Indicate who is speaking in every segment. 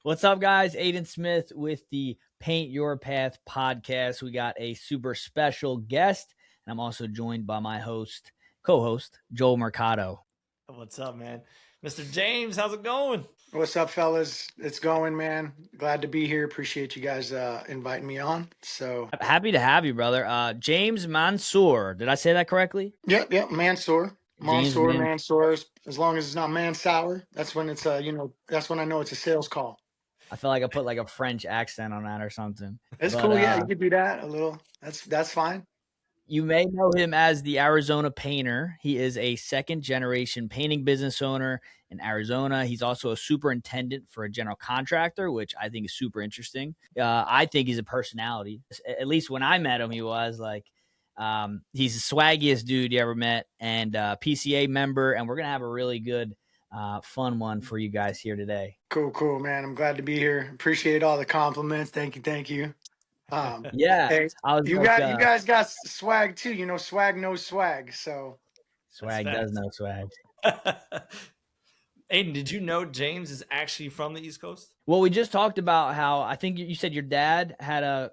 Speaker 1: What's up, guys? Aiden Smith with the Paint Your Path podcast. We got a super special guest, and I'm also joined by my co-host, Joel Mercado.
Speaker 2: What's up, man? Mr. James, how's it going?
Speaker 3: What's up, fellas? It's going, man. Glad to be here. Appreciate you guys inviting me on. So
Speaker 1: Happy to have you, brother. James Mansour. Did I say that correctly?
Speaker 3: yep, Mansour.
Speaker 1: James
Speaker 3: Mansour,
Speaker 1: Man.
Speaker 3: Mansour. As long as it's not Mansour, that's when it's that's when I know it's a sales call.
Speaker 1: I feel like I put like a French accent on that or something.
Speaker 3: It's
Speaker 1: But
Speaker 3: cool, yeah. You could do that a little. That's fine.
Speaker 1: you may know him as the Arizona Painter. He is a second generation painting business owner in Arizona. He's also a superintendent for a general contractor, which I think is super interesting. I think he's a personality. At least when I met him, he was like, he's the swaggiest dude you ever met, and PCA member. And we're going to have a really good, fun one for you guys here today.
Speaker 3: Cool, man. I'm glad to be here. Appreciate all the compliments. Thank you.
Speaker 1: Yeah.
Speaker 3: Hey,
Speaker 1: I was
Speaker 3: you
Speaker 1: like,
Speaker 3: guys got swag too. You know, swag knows swag. So
Speaker 1: swag does no swag.
Speaker 2: Aiden, did you know James is actually from the East Coast?
Speaker 1: Well, we just talked about how I think you said your dad had a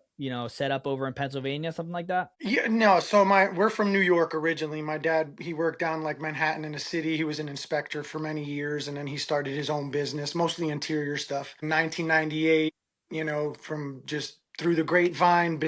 Speaker 1: set up over in Pennsylvania, something like that.
Speaker 3: yeah, no. So we're from New York originally. My dad, he worked down like Manhattan in the city. He was an inspector for many years, and then he started his own business, mostly interior stuff. 1998, from just through the grapevine,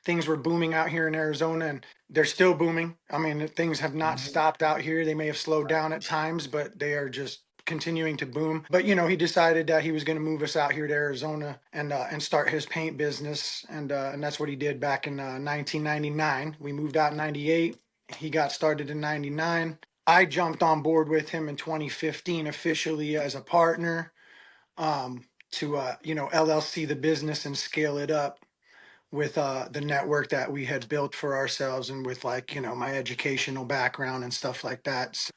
Speaker 3: things were booming out here in Arizona, and they're still booming. I mean, things have not stopped out here. They may have slowed down at times, but they are just continuing to boom. But he decided that he was going to move us out here to Arizona and start his paint business, and that's what he did back in 1999. We moved out in 98. He got started in 99. I jumped on board with him in 2015 officially as a partner, to LLC the business and scale it up with the network that we had built for ourselves, and with my educational background and stuff like that. So,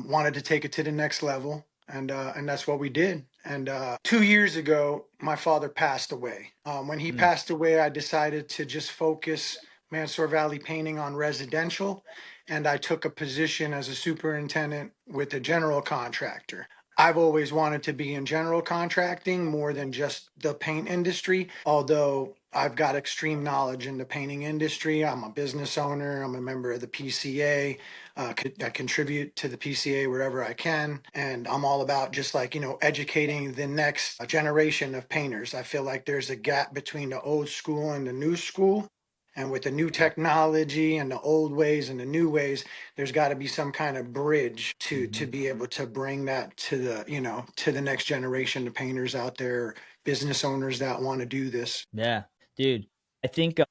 Speaker 3: wanted to take it to the next level, and that's what we did. And 2 years ago, my father passed away. When he passed away, I decided to just focus Mansour Valley Painting on residential, and I took a position as a superintendent with a general contractor. I've always wanted to be in general contracting more than just the paint industry, although I've got extreme knowledge in the painting industry. I'm a business owner. I'm a member of the PCA. I contribute to the PCA wherever I can. And I'm all about just educating the next generation of painters. I feel like there's a gap between the old school and the new school. And with the new technology and the old ways and the new ways, there's got to be some kind of bridge to be able to bring that to the next generation of painters out there, business owners that want to do this.
Speaker 1: Yeah, dude. I think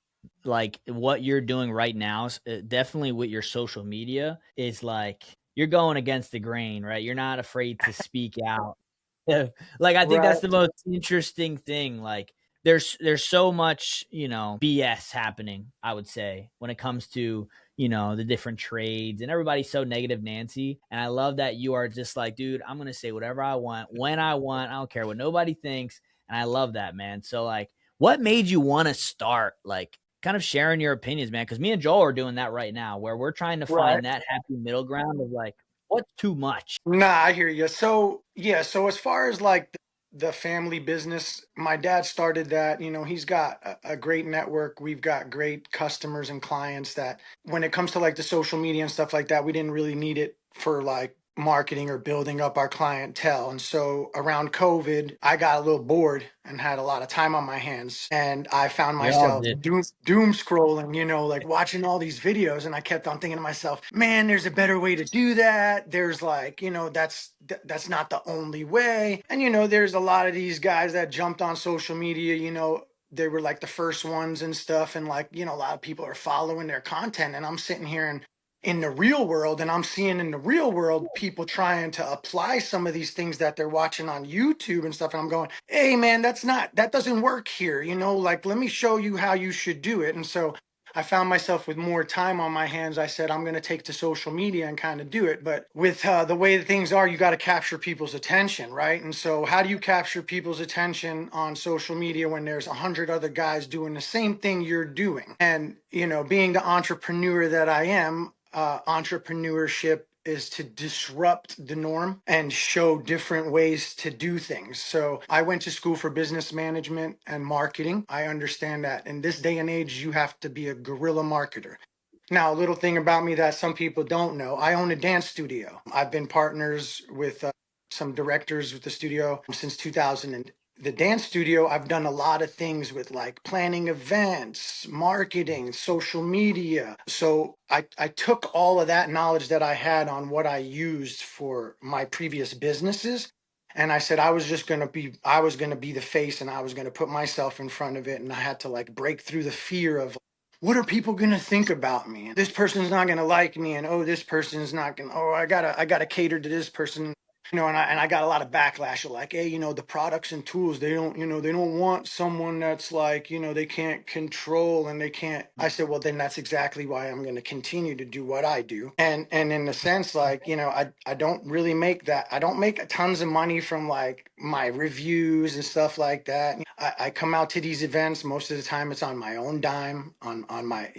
Speaker 1: like what you're doing right now, definitely with your social media, is like you're going against the grain, right? You're not afraid to speak out. Like I think that's
Speaker 3: Right.
Speaker 1: the most interesting thing. Like there's so much, BS happening, I would say, when it comes to, the different trades, and everybody's so negative Nancy. And I love that you are just like, dude, I'm gonna say whatever I want, when I want, I don't care what nobody thinks. And I love that, man. So like what made you want to start like kind of sharing your opinions, man? Because me and Joel are doing that right now, where we're trying to
Speaker 3: Right.
Speaker 1: find that happy middle ground of like, what's too much?
Speaker 3: Nah, I hear you. So yeah, so as far as like the family business, my dad started that. He's got a great network. We've got great customers and clients that when it comes to like the social media and stuff like that, we didn't really need it for like marketing or building up our clientele. And so around COVID, I got a little bored and had a lot of time on my hands. And I found
Speaker 1: We all
Speaker 3: myself
Speaker 1: did.
Speaker 3: doom scrolling, like watching all these videos. And I kept on thinking to myself, man, there's a better way to do that. There's like, that's not the only way. And, there's a lot of these guys that jumped on social media, they were like the first ones and stuff. And like, a lot of people are following their content. And I'm sitting here and in the real world, and I'm seeing in the real world people trying to apply some of these things that they're watching on YouTube and stuff. And I'm going, hey man, that doesn't work here. Like, let me show you how you should do it. And so I found myself with more time on my hands. I said, I'm going to take to social media and kind of do it. But with the way that things are, you got to capture people's attention, right? And so how do you capture people's attention on social media when there's 100 other guys doing the same thing you're doing? And, being the entrepreneur that I am, entrepreneurship is to disrupt the norm and show different ways to do things. So I went to school for business management and marketing. I understand that in this day and age, you have to be a guerrilla marketer. Now, a little thing about me that some people don't know, I own a dance studio. I've been partners with some directors with the studio since 2000. And the dance studio, I've done a lot of things with like planning events, marketing, social media. So I took all of that knowledge that I had on what I used for my previous businesses. And I said I was going to be the face, and I was going to put myself in front of it. And I had to like break through the fear of what are people going to think about me? This person's not going to like me. And, oh, this person's not going to, oh, I gotta cater to this person. And I got a lot of backlash of like, hey, the products and tools, they don't want someone that's like, they can't control and they can't. I said, well, then that's exactly why I'm going to continue to do what I do. And in the sense, like, I don't really make that. I don't make tons of money from like my reviews and stuff like that. I come out to these events. Most of the time it's on my own dime on my,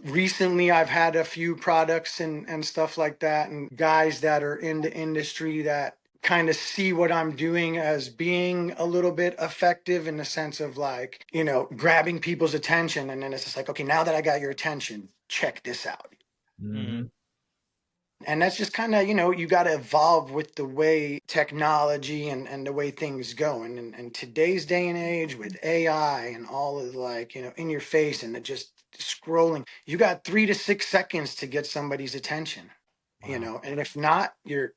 Speaker 3: recently I've had a few products and stuff like that, and guys that are in the industry that kind of see what I'm doing as being a little bit effective in the sense of like, grabbing people's attention. And then it's just like, okay, now that I got your attention, check this out.
Speaker 1: Mm-hmm.
Speaker 3: And that's just kind of, you got to evolve with the way technology and the way things go. And today's day and age with AI and all of like, in your face and just scrolling, you got 3 to 6 seconds to get somebody's attention, and if not, you're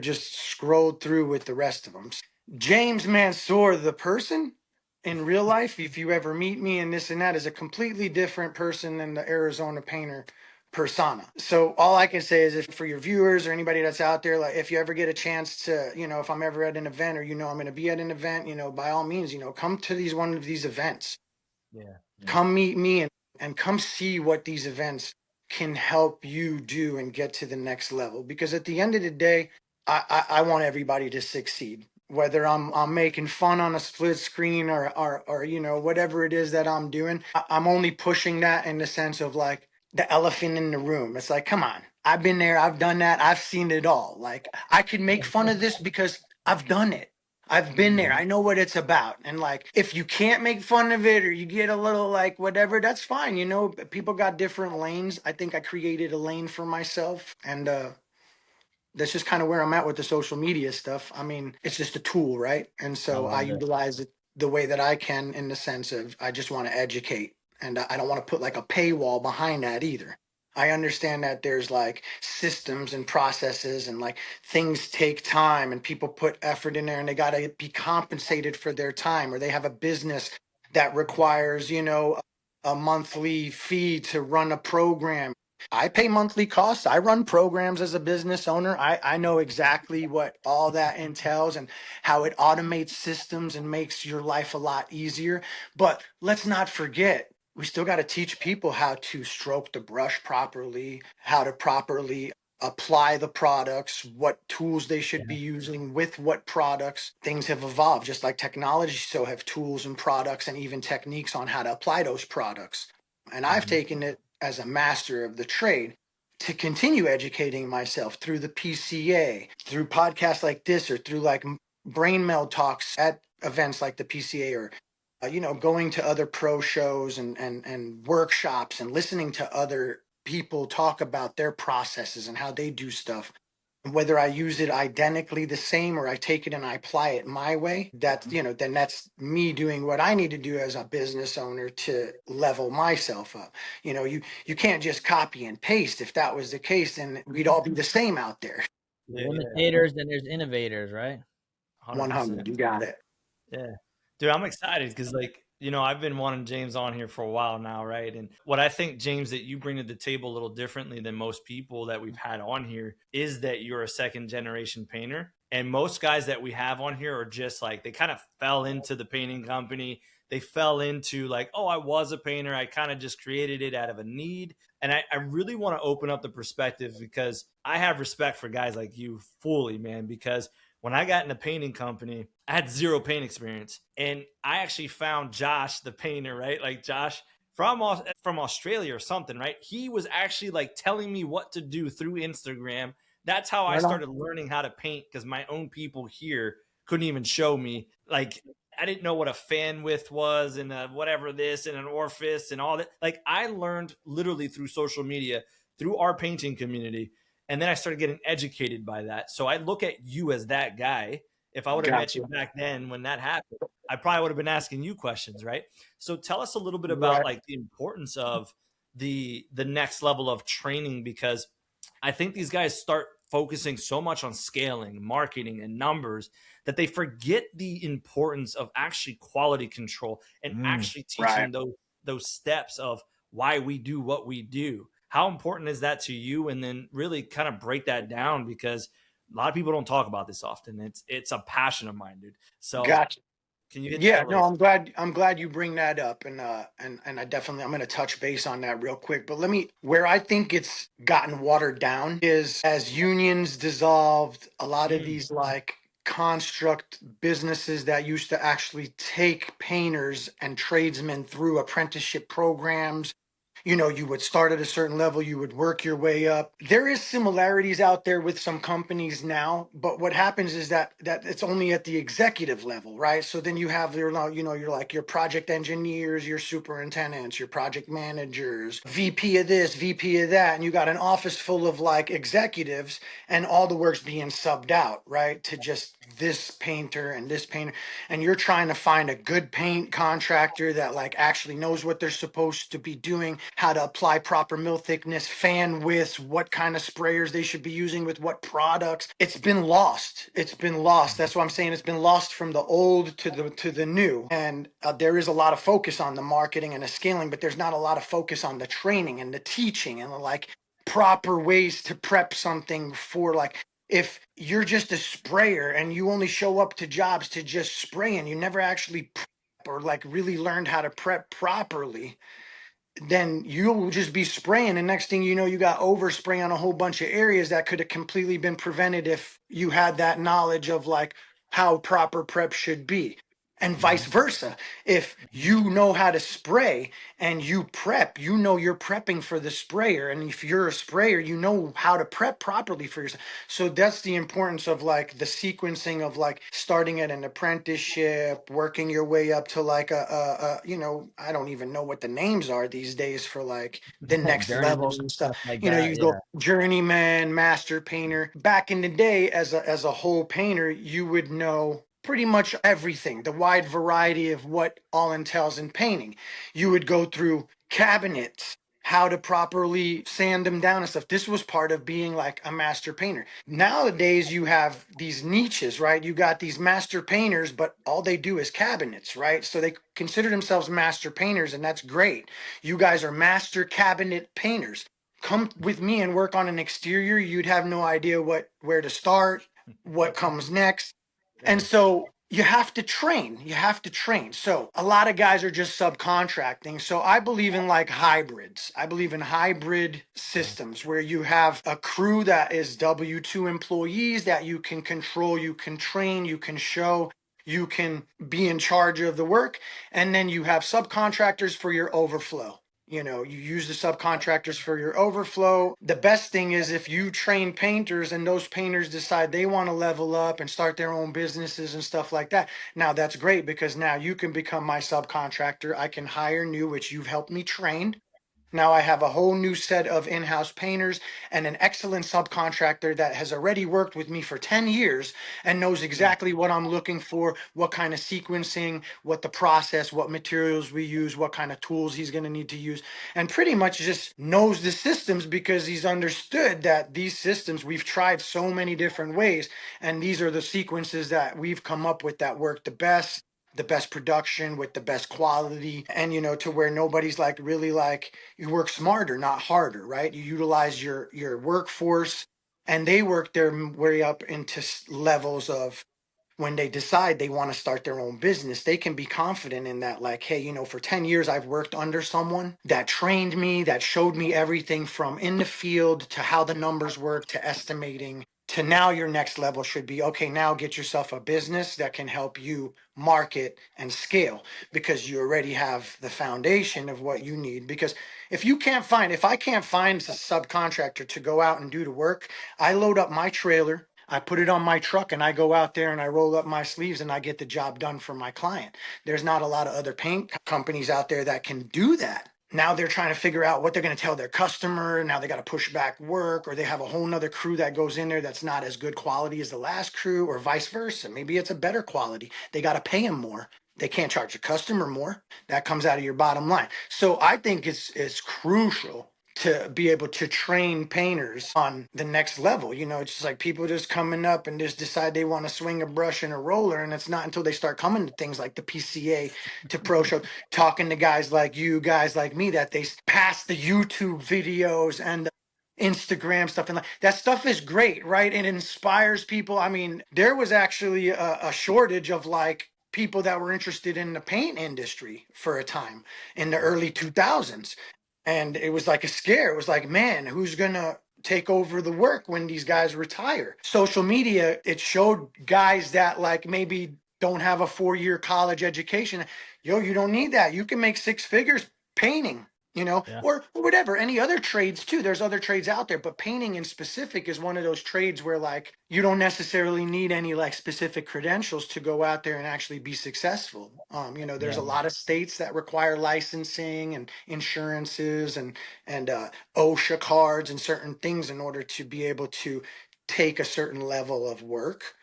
Speaker 3: just scrolled through with the rest of them. James Mansour, the person in real life, if you ever meet me and this and that, is a completely different person than the Arizona Painter persona. So all I can say is, if for your viewers or anybody that's out there, like if you ever get a chance to, if I'm ever at an event or, I'm going to be at an event, by all means, come to one of these events.
Speaker 1: Yeah.
Speaker 3: Come meet me and come see what these events can help you do and get to the next level. Because at the end of the day, I want everybody to succeed. Whether I'm making fun on a split screen or whatever it is that I'm doing, I'm only pushing that in the sense of like the elephant in the room. It's like, come on, I've been there, I've done that, I've seen it all. Like I can make fun of this because I've done it. I've been there. I know what it's about. And like, if you can't make fun of it or you get a little like whatever, that's fine. People got different lanes. I think I created a lane for myself. And that's just kind of where I'm at with the social media stuff. I mean, it's just a tool, right? And so I utilize it the way that I can, in the sense of I just want to educate. And I don't want to put like a paywall behind that either. I understand that there's like systems and processes and like things take time and people put effort in there and they got to be compensated for their time, or they have a business that requires, a monthly fee to run a program. I pay monthly costs. I run programs as a business owner. I know exactly what all that entails and how it automates systems and makes your life a lot easier. But let's not forget, we still got to teach people how to stroke the brush properly, how to properly apply the products, what tools they should be using with what products. Things have evolved, just like technology, so have tools and products and even techniques on how to apply those products. And I've taken it as a master of the trade to continue educating myself through the PCA, through podcasts like this, or through like brain meld talks at events like the PCA, or going to other pro shows and workshops and listening to other people talk about their processes and how they do stuff. Whether I use it identically the same or I take it and I apply it my way, then that's me doing what I need to do as a business owner to level myself up. You can't just copy and paste. If that was the case, then we'd all be the same out there.
Speaker 1: Imitators, then there's innovators, right?
Speaker 3: 100. You got it.
Speaker 2: Yeah. Dude, I'm excited because, like, I've been wanting James on here for a while now, right? And what I think, James, that you bring to the table a little differently than most people that we've had on here is that you're a second generation painter. And most guys that we have on here are just like, they kind of fell into the painting company. They fell into like, oh, I was a painter. I kind of just created it out of a need. And I really want to open up the perspective because I have respect for guys like you fully, man, because when I got in a painting company, I had zero paint experience. And I actually found Josh, the painter, right? Like Josh from Australia or something, right? He was actually like telling me what to do through Instagram. That's how I
Speaker 3: Right on.
Speaker 2: started learning how to paint, because my own people here couldn't even show me. Like, I didn't know what a fan width was, and whatever this and an orifice and all that. Like, I learned literally through social media, through our painting community, and then I started getting educated by that. So I look at you as that guy. If I would have met you
Speaker 3: Gotcha.
Speaker 2: back then when that happened, I probably would have been asking you questions, right? So tell us a little bit about
Speaker 3: Right.
Speaker 2: like the importance of the next level of training, because I think these guys start focusing so much on scaling, marketing, and numbers that they forget the importance of actually quality control and actually
Speaker 3: Right.
Speaker 2: teaching those steps of why we do what we do. How important is that to you? And then really kind of break that down, because a lot of people don't talk about this often. It's a passion of mine, dude. So
Speaker 3: Gotcha.
Speaker 2: can you hit that
Speaker 3: Yeah,
Speaker 2: a
Speaker 3: no,
Speaker 2: little?
Speaker 3: I'm glad you bring that up, and I definitely I'm gonna touch base on that real quick. But let me where I think it's gotten watered down is as unions dissolved, a lot of
Speaker 2: Mm,
Speaker 3: these like construct businesses that used to actually take painters and tradesmen through apprenticeship programs. You would start at a certain level, you would work your way up. There is similarities out there with some companies now, but what happens is that it's only at the executive level, right? So then you have you're like your project engineers, your superintendents, your project managers, VP of this, VP of that, and you got an office full of like executives, and all the work's being subbed out, right? To just this painter and this painter, and you're trying to find a good paint contractor that like actually knows what they're supposed to be doing, how to apply proper mill thickness, fan widths, what kind of sprayers they should be using with what products. It's been lost. That's what I'm saying. It's been lost from the old to the new. And there is a lot of focus on the marketing and the scaling, but there's not a lot of focus on the training and the teaching and the like proper ways to prep something for like if you're just a sprayer and you only show up to jobs to just spray and you never actually prep or like really learned how to prep properly, then you'll just be spraying. And next thing you know, you got overspray on a whole bunch of areas that could have completely been prevented if you had that knowledge of like how proper prep should be. And vice
Speaker 2: mhm,
Speaker 3: versa. If
Speaker 2: mhm.
Speaker 3: you know how to spray and you prep, you're prepping for the sprayer. And if you're a sprayer, you know how to prep properly for yourself. So that's the importance of like the sequencing of like starting at an apprenticeship, working your way up to like I don't even know what the names are these days for like the next levels
Speaker 1: Journeyman,
Speaker 3: and stuff.
Speaker 1: stuff like
Speaker 3: You
Speaker 1: that.
Speaker 3: go
Speaker 1: Yeah.
Speaker 3: journeyman, master painter. Back in the day, as a whole painter, you would know pretty much everything, the wide variety of what all entails in painting. You would go through cabinets, how to properly sand them down and stuff. This was part of being like a master painter. Nowadays, you have these niches, right? You got these master painters, but all they do is cabinets, right? So they consider themselves master painters, and that's great. You guys are master cabinet painters. Come with me and work on an exterior. You'd have no idea where to start, what comes next. And
Speaker 2: Yeah.
Speaker 3: so you have to train. You have to train. So a lot of guys are just subcontracting. So I believe in like hybrids. I believe in hybrid
Speaker 2: Yeah.
Speaker 3: systems where you have a crew that is W-2 employees that you can control, you can train, you can show, you can be in charge of the work. And then you have subcontractors for your overflow. You use the subcontractors for your overflow. The best thing is if you train painters and those painters decide they want to level up and start their own businesses and stuff like that. Now that's great because now you can become my subcontractor. I can hire new, which you've helped me train. Now I have a whole new set of in-house painters and an excellent subcontractor that has already worked with me for 10 years and knows
Speaker 2: Mm,
Speaker 3: exactly what I'm looking for, what kind of sequencing, what the process, what materials we use, what kind of tools he's going to need to use, and pretty much just knows the systems because he's understood that these systems we've tried so many different ways and these are the sequences that we've come up with that work the best production with the best quality and to where nobody's like really like you work smarter not harder, right? You utilize your workforce and they work their way up into levels of when they decide they want to start their own business, they can be confident in that, like, hey, for 10 years, I've worked under someone that trained me, that showed me everything from in the field to how the numbers work to estimating to now your next level should be, okay, now get yourself a business that can help you market and scale, because you already have the foundation of what you need. Because if I can't find a subcontractor to go out and do the work, I load up my trailer, I put it on my truck, and I go out there and I roll up my sleeves and I get the job done for my client. There's not a lot of other paint companies out there that can do that. Now they're trying to figure out what they're going to tell their customer. Now they got to push back work, or they have a whole nother crew that goes in there that's not as good quality as the last crew, or vice versa. Maybe it's a better quality. They got to pay them more. They can't charge the customer more. That comes out of your bottom line. So I think it's crucial to be able to train painters on the next level. It's just like people just coming up and just decide they want to swing a brush and a roller. And it's not until they start coming to things like the PCA, to pro show, talking to guys like you, guys like me, that they pass the YouTube videos and the Instagram stuff. And like, that stuff is great, right? It inspires people. I mean, there was actually a shortage of like people that were interested in the paint industry for a time in the early 2000s. And it was like a scare. It was like, man, who's going to take over the work when these guys retire? Social media, it showed guys that like maybe don't have a 4-year college education. Yo, you don't need that. You can make 6 figures painting,
Speaker 1: Yeah.
Speaker 3: or whatever, any other trades too. There's other trades out there, but painting in specific is one of those trades where like you don't necessarily need any like specific credentials to go out there and actually be successful. There's
Speaker 1: Yeah.
Speaker 3: a lot of states that require licensing and insurances and OSHA cards and certain things in order to be able to take a certain level of work.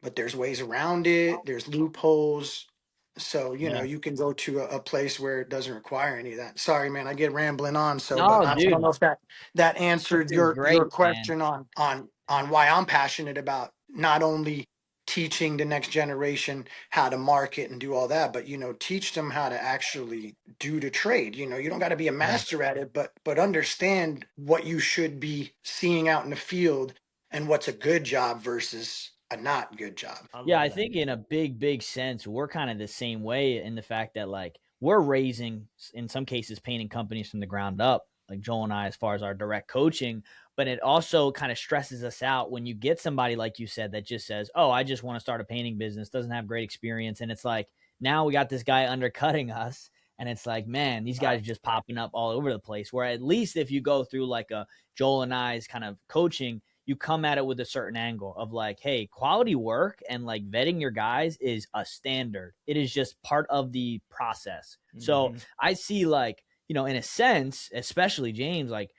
Speaker 3: But there's ways around it. There's loopholes. So,
Speaker 1: Yeah.
Speaker 3: you can go to a place where it doesn't require any of that. Sorry, man, I get rambling on. So, but
Speaker 1: No,
Speaker 3: I don't
Speaker 1: dude,
Speaker 3: know if that
Speaker 1: this
Speaker 3: answered
Speaker 1: is
Speaker 3: your
Speaker 1: great, man.
Speaker 3: question on why I'm passionate about not only teaching the next generation how to market and do all that, but teach them how to actually do the trade. You don't got to be a
Speaker 1: Yeah.
Speaker 3: master at it, but understand what you should be seeing out in the field and what's a good job versus a not good job.
Speaker 2: I
Speaker 1: Yeah,
Speaker 2: love
Speaker 1: I
Speaker 2: that.
Speaker 1: think in a big sense, we're kind of the same way in the fact that like we're raising, in some cases, painting companies from the ground up, like Joel and I, as far as our direct coaching. But it also kind of stresses us out when you get somebody like you said that just says, "Oh, I just want to start a painting business," doesn't have great experience, and it's like now we got this guy undercutting us, and it's like, man, these guys are just popping up all over the place. Where at least if you go through like a Joel and I's kind of coaching, you come at it with a certain angle of like, hey, quality work and like vetting your guys is a standard. It is just part of the process. So I see like, in a sense, especially James, like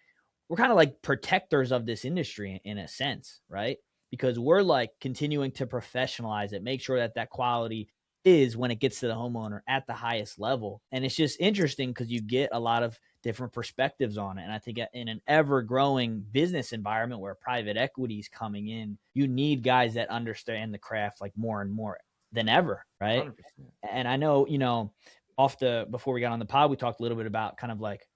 Speaker 1: we're kind of like protectors of this industry in a sense, right? Because we're like continuing to professionalize it, make sure that that quality is when it gets to the homeowner at the highest level. And it's just interesting because you get a lot of different perspectives on it. And I think in an ever growing business environment where private equity is coming in, you need guys that understand the craft like more and more than ever, right?
Speaker 2: 100%.
Speaker 1: And I know, before we got on the pod, we talked a little bit about kind of like,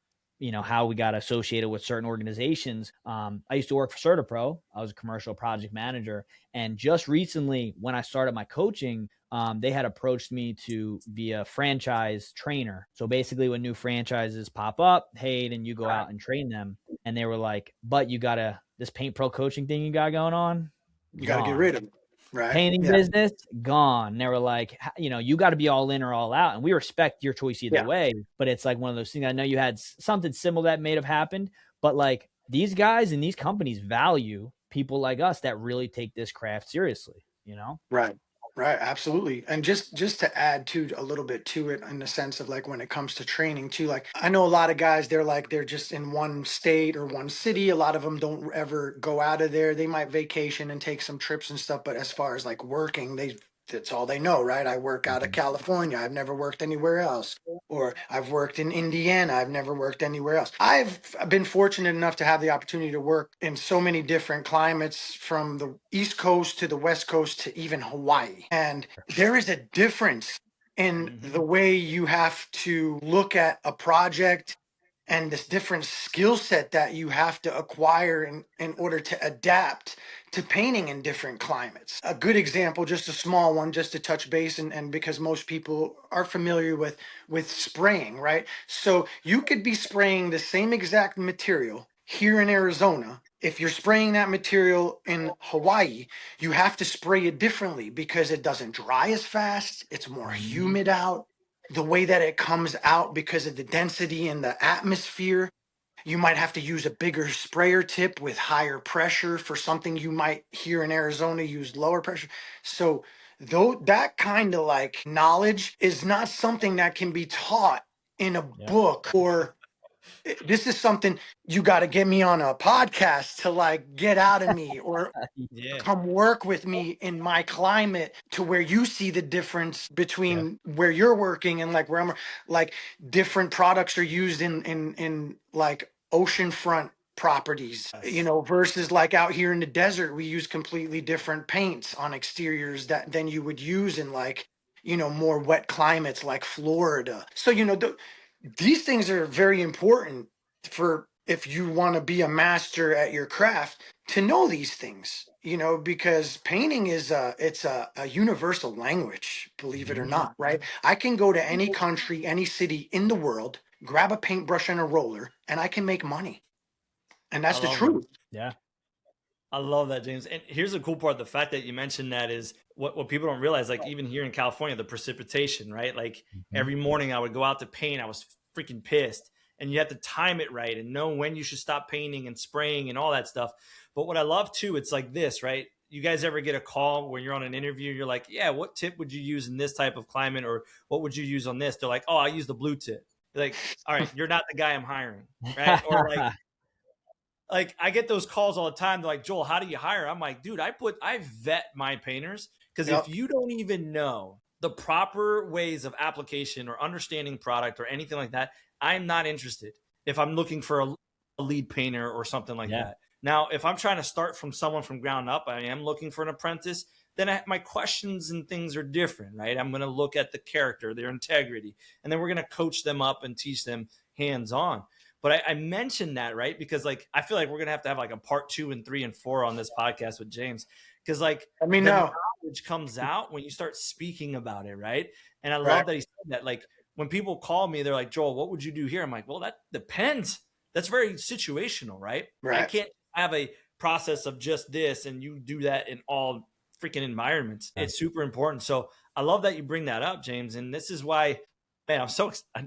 Speaker 1: how we got associated with certain organizations. I used to work for CertaPro. I was a commercial project manager. And just recently, when I started my coaching, they had approached me to be a franchise trainer. So basically, when new franchises pop up, hey, then you go out and train them. And they were like, but this Paint Pro coaching thing you got going on,
Speaker 3: You got to get
Speaker 1: gone.
Speaker 3: rid of it, right?
Speaker 1: Painting
Speaker 3: Yeah.
Speaker 1: business, gone. And they were like, you got to be all in or all out. And we respect your choice either
Speaker 3: Yeah.
Speaker 1: way. But it's like one of those things. I know you had something similar that may have happened, but like these guys and these companies value people like us that really take this craft seriously,
Speaker 3: Right. Right. Absolutely. And just to add to a little bit to it in the sense of like when it comes to training too, like I know a lot of guys, they're just in one state or one city. A lot of them don't ever go out of there. They might vacation and take some trips and stuff. But as far as like working, that's all they know, right? I work out of California. I've never worked anywhere else. Or I've worked in Indiana. I've never worked anywhere else. I've been fortunate enough to have the opportunity to work in so many different climates, from the East Coast to the West Coast to even Hawaii. And there is a difference in the way you have to look at a project and this different skill set that you have to acquire in order to adapt to painting in different climates. A good example, just a small one, just to touch base, and because most people are familiar with spraying, right? So you could be spraying the same exact material here in Arizona, if you're spraying that material in Hawaii, you have to spray it differently because it doesn't dry as fast. It's more humid out. The way that it comes out because of the density in the atmosphere, you might have to use a bigger sprayer tip with higher pressure for something you might here in Arizona use lower pressure. So though that kind of like knowledge is not something that can be taught in a book, or this is something you got to get me on a podcast to like get out of me, or
Speaker 2: Yeah.
Speaker 3: come work with me in my climate to where you see the difference between where you're working and like where I'm like different products are used in like oceanfront properties, you
Speaker 2: Yes.
Speaker 3: know, versus like out here in the desert, we use completely different paints on exteriors that than you would use in like, you know, more wet climates like Florida. So, you know, these things are very important for if you want to be a master at your craft to know these things, you know, because painting is a universal language, believe it or
Speaker 2: Mhm.
Speaker 3: not, right? I can go to any country, any city in the world, grab a paintbrush and a roller, and I can make money. And
Speaker 2: I
Speaker 3: that's the
Speaker 2: love that.
Speaker 3: truth.
Speaker 1: Yeah.
Speaker 2: I love that, James. And here's the cool part: the fact that you mentioned that is what people don't realize. Like even here in California, the precipitation, right? Like
Speaker 1: Mhm.
Speaker 2: every morning I would go out to paint. I was freaking pissed, and you have to time it right and know when you should stop painting and spraying and all that stuff. But what I love too, it's like this, right? You guys ever get a call when you're on an interview? You're like, "Yeah, what tip would you use in this type of climate, or what would you use on this?" They're like, "Oh, I use the blue tip." You're like, all right, you're not the guy I'm hiring, right? Or like I get those calls all the time. They're like, Joel, how do you hire? I'm like, dude, I vet my painters because if
Speaker 3: Yep.
Speaker 2: you don't even know the proper ways of application or understanding product or anything like that, I'm not interested. If I'm looking for a lead painter or something like
Speaker 1: Yeah.
Speaker 2: that. Now, if I'm trying to start from someone from ground up, I am looking for an apprentice. Then my questions and things are different, right? I'm going to look at the character, their integrity, and then we're going to coach them up and teach them hands on. But I mentioned that, right? Because like I feel like we're gonna have to have like a part 2 and 3 and 4 on this podcast with James. Because like
Speaker 3: Let me
Speaker 2: the
Speaker 3: know.
Speaker 2: knowledge comes out when you start speaking about it, right? And I
Speaker 3: Right.
Speaker 2: love that he said that. Like when people call me, they're like, Joel, what would you do here? I'm like, well, that depends. That's very situational, right? I
Speaker 3: Right.
Speaker 2: can't have a process of just this and you do that in all freaking environments. It's super important. So I love that you bring that up, James. And this is why, man, I'm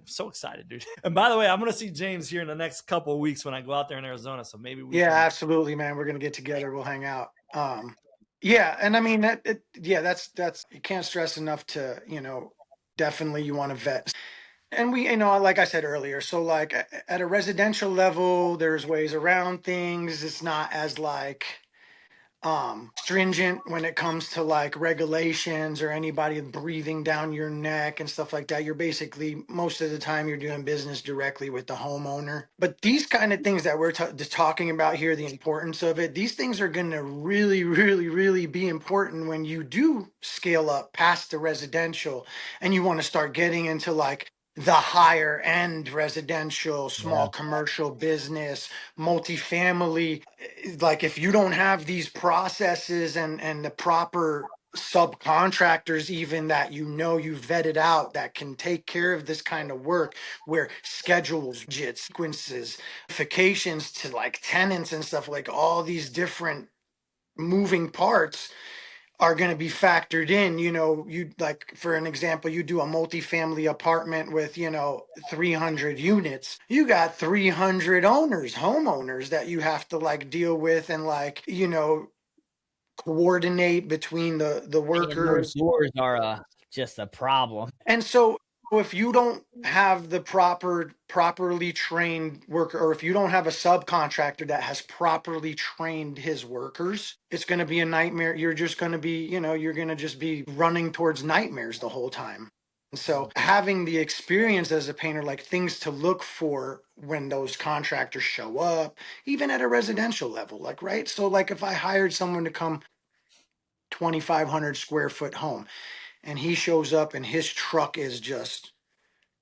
Speaker 2: so excited, dude. And by the way, I'm gonna see James here in the next couple of weeks when I go out there in Arizona. So maybe we
Speaker 3: Yeah,
Speaker 2: can.
Speaker 3: absolutely, man. We're gonna get together. We'll hang out. Yeah, and I mean yeah, that's you can't stress enough to, you know, definitely you want to vet. And we, you know, like I said earlier, so like at a residential level, there's ways around things. It's not as like stringent when it comes to like regulations or anybody breathing down your neck and stuff like that. You're basically most of the time you're doing business directly with the homeowner. But these kind of things that we're just talking about here, the importance of it, these things are going to really, really, really be important when you do scale up past the residential and you want to start getting into like the higher end residential, small
Speaker 1: Yeah.
Speaker 3: commercial business, multifamily. Like if you don't have these processes and the proper subcontractors even that you know you vetted out that can take care of this kind of work, where schedules, budgets, sequences, notifications to like tenants and stuff, like all these different moving parts are going to be factored in. You know, you like for an example, you do a multifamily apartment with, you know, 300 units. You got 300 owners, homeowners that you have to like deal with and like, you know, coordinate between the
Speaker 1: And those
Speaker 3: workers.
Speaker 1: doors are just a problem.
Speaker 3: And so if you don't have the properly trained worker, or if you don't have a subcontractor that has properly trained his workers, it's going to be a nightmare. You're just going to be, you know, you're going to just be running towards nightmares the whole time. And so having the experience as a painter, like things to look for when those contractors show up, even at a residential level, like, right? So like if I hired someone to come 2,500 square foot home, and he shows up and his truck is just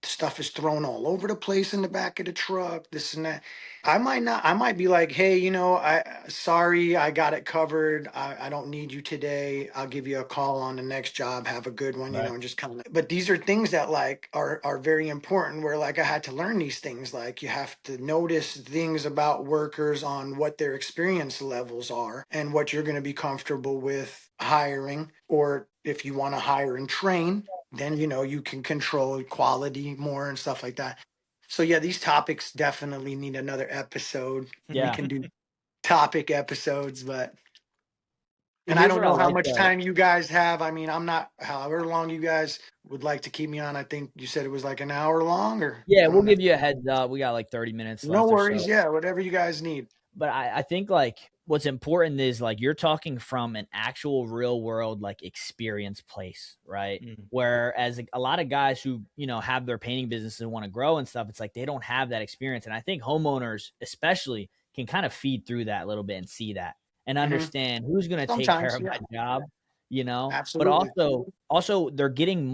Speaker 3: stuff is thrown all over the place in the back of the truck, this and that. I might be like, hey, sorry, I got it covered. I don't need you today. I'll give you a call on the next job. Have a good one,
Speaker 1: Right.
Speaker 3: and just kind of, but these are things that like are very important where like I had to learn these things. Like you have to notice things about workers on what their experience levels are and what you're going to be comfortable with hiring, or if you want to hire and train, then you can control quality more and stuff like that. So yeah, these topics definitely need another episode. We
Speaker 1: Yeah.
Speaker 3: can do topic episodes, but and I
Speaker 1: Here's
Speaker 3: don't
Speaker 1: what I
Speaker 3: know how
Speaker 1: like
Speaker 3: much
Speaker 1: though.
Speaker 3: time you guys have. I mean, I'm not however long you guys would like to keep me on. I think you said it was like an hour long, or
Speaker 1: Yeah,
Speaker 3: I
Speaker 1: we'll
Speaker 3: don't know.
Speaker 1: give you a heads up. We got like 30 minutes
Speaker 3: No
Speaker 1: left or so.
Speaker 3: worries. Yeah, whatever you guys need.
Speaker 1: But I think like what's important is like you're talking from an actual real world like experience place, right?
Speaker 2: Mm.
Speaker 1: Whereas a lot of guys who, have their painting business and want to grow and stuff, it's like they don't have that experience. And I think homeowners especially can kind of feed through that a little bit and see that and
Speaker 3: Hmm.
Speaker 1: understand who's going to take care
Speaker 3: Sometimes,
Speaker 1: of
Speaker 3: yeah,
Speaker 1: my job, but
Speaker 3: absolutely,
Speaker 1: also they're getting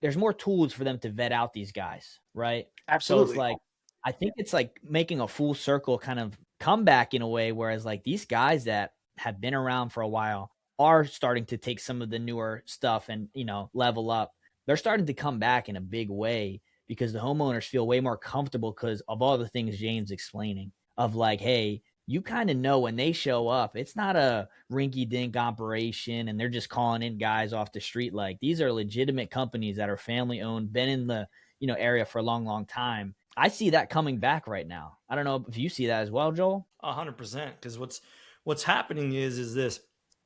Speaker 1: there's more tools for them to vet out these guys, right? So it's
Speaker 3: absolutely.
Speaker 1: like I think it's like making a full circle kind of comeback in a way, whereas like these guys that have been around for a while are starting to take some of the newer stuff and level up. They're starting to come back in a big way because the homeowners feel way more comfortable because of all the things James explaining of like, hey, you kind of know when they show up, it's not a rinky dink operation and they're just calling in guys off the street. Like these are legitimate companies that are family owned, been in the area for a long, long time. I see that coming back right now. I don't know if you see that as well, Joel.
Speaker 2: 100%. Because what's happening is this: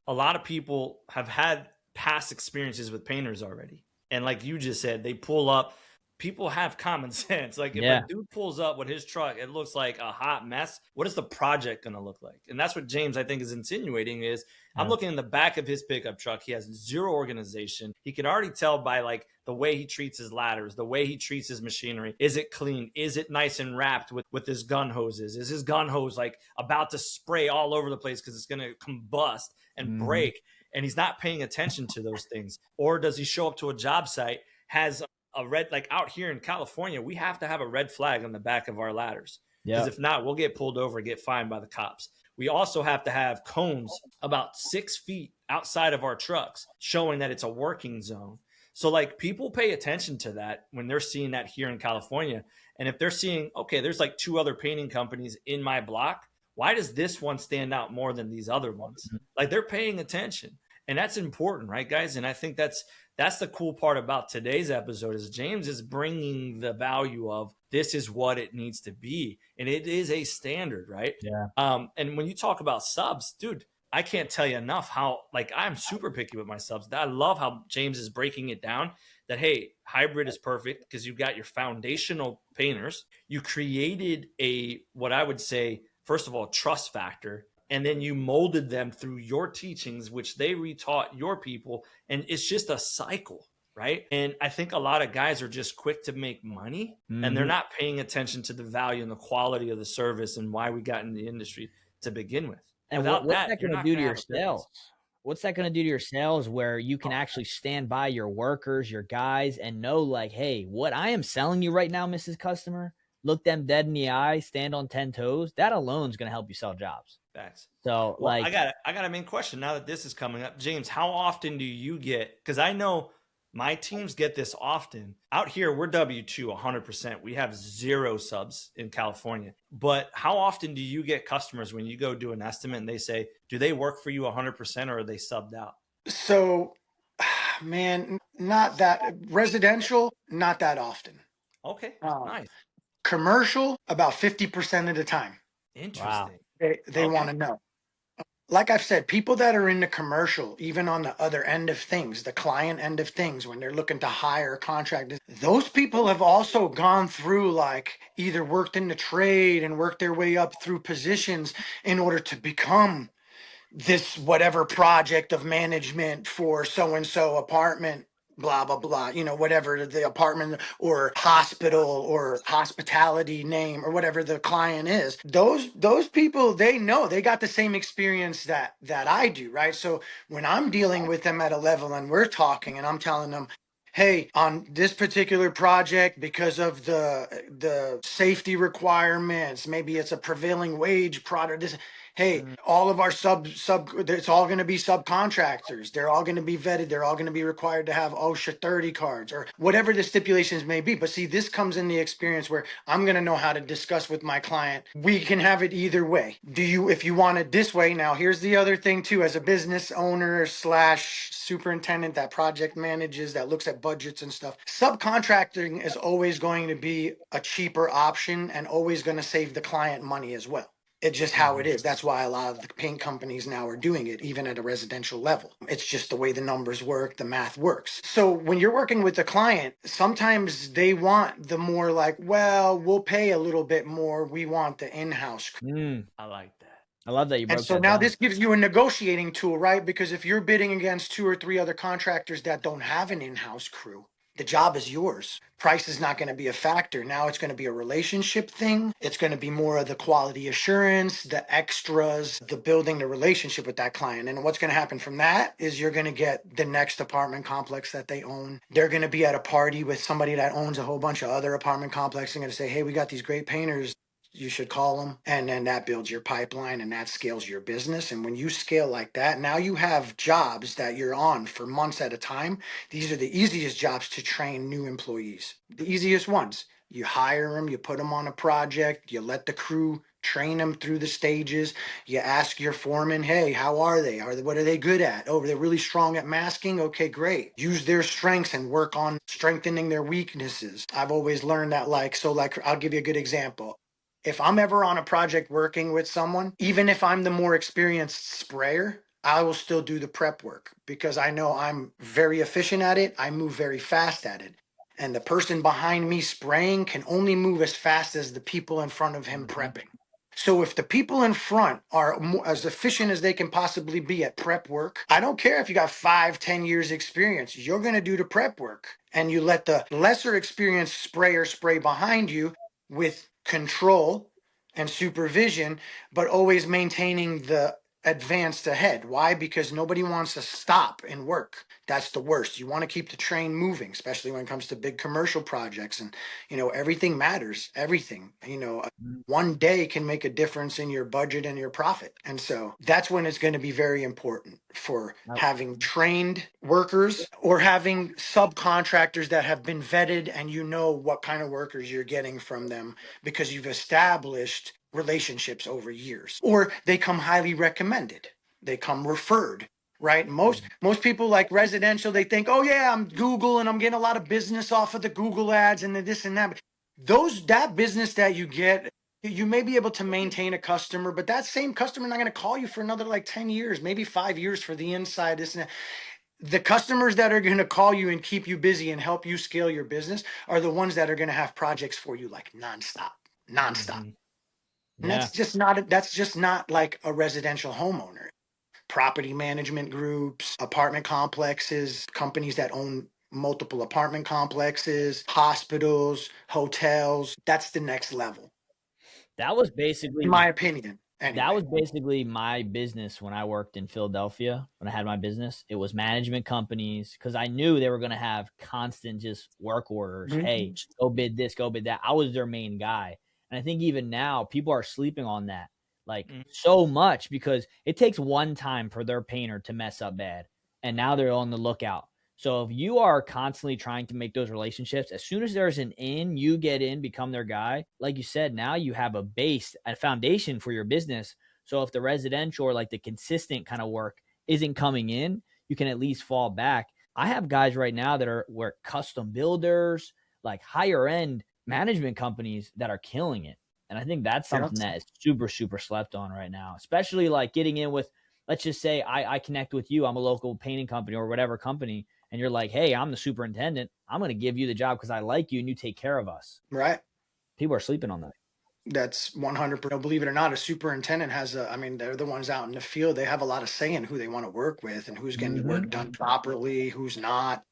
Speaker 2: a lot of people have had past experiences with painters already, and like you just said, they pull up. People have common sense. Like if a
Speaker 1: Yeah.
Speaker 2: dude pulls up with his truck, it looks like a hot mess. What is the project going to look like? And that's what James, I think, is insinuating. Is I'm
Speaker 1: Yeah.
Speaker 2: looking in the back of his pickup truck. He has zero organization. He can already tell by like the way he treats his ladders, the way he treats his machinery. Is it clean? Is it nice and wrapped with his gun hoses? Is his gun hose like about to spray all over the place because it's going to combust and
Speaker 1: Mhm.
Speaker 2: break? And he's not paying attention to those things. Or does he show up to a job site, has a red, like out here in California, we have to have a red flag on the back of our ladders. Because
Speaker 1: Yeah.
Speaker 2: if not, we'll get pulled over and get fined by the cops. We also have to have cones about 6 feet outside of our trucks showing that it's a working zone. So, like, people pay attention to that when they're seeing that here in California. And if they're seeing, okay, there's like 2 other painting companies in my block, why does this one stand out more than these other ones? Like, they're paying attention. And that's important, right, guys? And I think that's the cool part about today's episode is James is bringing the value of this is what it needs to be, and it is a standard, right?
Speaker 1: Yeah.
Speaker 2: And when you talk about subs, dude, I can't tell you enough how like I'm super picky with my subs. I love how James is breaking it down. That hey, hybrid is perfect because you've got your foundational painters. You created a what I would say first of all trust factor, and then you molded them through your teachings, which they retaught your people, and it's just a cycle, right? And I think a lot of guys are just quick to make money and they're
Speaker 1: Mhm.
Speaker 2: not paying attention to the value and the quality of the service and why we got in the industry to begin with.
Speaker 1: And
Speaker 2: Without
Speaker 1: what's
Speaker 2: that,
Speaker 1: that
Speaker 2: you're
Speaker 1: going to
Speaker 2: not
Speaker 1: do
Speaker 2: going
Speaker 1: to
Speaker 2: to
Speaker 1: your
Speaker 2: have a business.
Speaker 1: sales? What's that going to do to your sales where you can
Speaker 2: Oh,
Speaker 1: actually stand by your workers, your guys, and know like, hey, what I am selling you right now, Mrs. Customer, look them dead in the eye, stand on 10 toes. That alone is going to help you sell jobs.
Speaker 2: facts.
Speaker 1: So
Speaker 2: Well,
Speaker 1: like,
Speaker 2: I got a main question now that this is coming up. James, how often do you get, because I know my teams get this often. Out here, we're W2 100%. We have 0 subs in California. But how often do you get customers when you go do an estimate and they say, do they work for you 100% or are they subbed out?
Speaker 3: So, man, not that residential, not that often.
Speaker 2: Okay,
Speaker 3: Um,
Speaker 2: nice.
Speaker 3: Commercial, about 50% of the time.
Speaker 1: wow.
Speaker 2: Interesting.
Speaker 3: They
Speaker 2: Okay.
Speaker 3: want to know. Like I've said, people that are in the commercial, even on the other end of things, the client end of things, when they're looking to hire a contract, those people have also gone through like either worked in the trade and worked their way up through positions in order to become this whatever project of management for so and so apartment, blah blah blah, whatever the apartment or hospital or hospitality name or whatever the client is. Those people, they know, they got the same experience that I do, right? So when I'm dealing with them at a level and we're talking and I'm telling them, hey, on this particular project, because of the safety requirements, maybe it's a prevailing wage product. This, hey, all of our it's all going to be subcontractors. They're all going to be vetted. They're all going to be required to have OSHA 30 cards or whatever the stipulations may be. But see, this comes in the experience where I'm going to know how to discuss with my client. We can have it either way. If you want it this way, now here's the other thing too, as a business owner slash superintendent that project manages, that looks at budgets and stuff, subcontracting is always going to be a cheaper option and always going to save the client money as well. It's just how it is. That's why a lot of the paint companies now are doing it, even at a residential level. It's just the way the numbers work, the math works. So when you're working with a client, sometimes they want the more like, well, we'll pay a little bit more. We want the in-house.
Speaker 2: I like that.
Speaker 1: I love that you broke
Speaker 3: And so
Speaker 1: that
Speaker 3: now
Speaker 1: down.
Speaker 3: this gives you a negotiating tool, right? Because if you're bidding against 2 or 3 other contractors that don't have an in-house crew, the job is yours. Price is not going to be a factor. Now it's going to be a relationship thing. It's going to be more of the quality assurance, the extras, the building the relationship with that client. And what's going to happen from that is you're going to get the next apartment complex that they own. They're going to be at a party with somebody that owns a whole bunch of other apartment complexes and going to say, hey, we got these great painters. You should call them. And then that builds your pipeline and that scales your business. And when you scale like that, now you have jobs that you're on for months at a time. These are the easiest jobs to train new employees, the easiest ones. You hire them, you put them on a project, you let the crew train them through the stages. You ask your foreman, hey, how are they? What are they good at? Oh, they're really strong at masking. Okay, great. Use their strengths and work on strengthening their weaknesses. I've always learned that, I'll give you a good example. If I'm ever on a project working with someone, even if I'm the more experienced sprayer, I will still do the prep work because I know I'm very efficient at it. I move very fast at it. And the person behind me spraying can only move as fast as the people in front of him prepping. So if the people in front are as efficient as they can possibly be at prep work, I don't care if you got 5, 10 years experience, you're going to do the prep work. And you let the lesser experienced sprayer spray behind you with control and supervision, but always maintaining the advanced ahead. Why? Because nobody wants to stop and work. That's the worst. You want to keep the train moving, especially when it comes to big commercial projects. And, everything matters. Everything, one day can make a difference in your budget and your profit. And so that's when it's going to be very important for having trained workers or having subcontractors that have been vetted and you know what kind of workers you're getting from them because you've established relationships over years, or they come highly recommended, they come referred, right? Most people like residential, they think, oh yeah, I'm Google and I'm getting a lot of business off of the Google ads and the this and that. But that business that you get, you may be able to maintain a customer, but that same customer not going to call you for another like 10 years, maybe 5 years for the inside, this and that. The customers that are going to call you and keep you busy and help you scale your business are the ones that are going to have projects for you like nonstop. And
Speaker 1: Yeah.
Speaker 3: that's just not like a residential homeowner. Property management groups, apartment complexes, companies that own multiple apartment complexes, hospitals, hotels. That's the next level,
Speaker 1: That was basically
Speaker 3: in my opinion.
Speaker 1: that
Speaker 3: Anyway,
Speaker 1: was basically my business when I worked in Philadelphia. When I had my business, it was management companies because I knew they were going to have constant just work orders. Hey, go bid this, go bid that. I was their main guy. And I think even now people are sleeping on that like so much because it takes one time for their painter to mess up bad. And now they're on the lookout. So if you are constantly trying to make those relationships, as soon as there's an in, you get in, become their guy. Like you said, now you have a base, a foundation for your business. So if the residential or like the consistent kind of work isn't coming in, you can at least fall back. I have guys right now that are custom builders, like higher end management companies that are killing it. And I think that's something that is super, super slept on right now, especially like getting in with, let's just say I connect with you. I'm a local painting company or whatever company. And you're like, hey, I'm the superintendent. I'm going to give you the job because I like you and you take care of us.
Speaker 3: Right.
Speaker 1: People are sleeping on that.
Speaker 3: That's 100%. Believe it or not, a superintendent they're the ones out in the field. They have a lot of say in who they want to work with and who's getting the work done properly, who's not,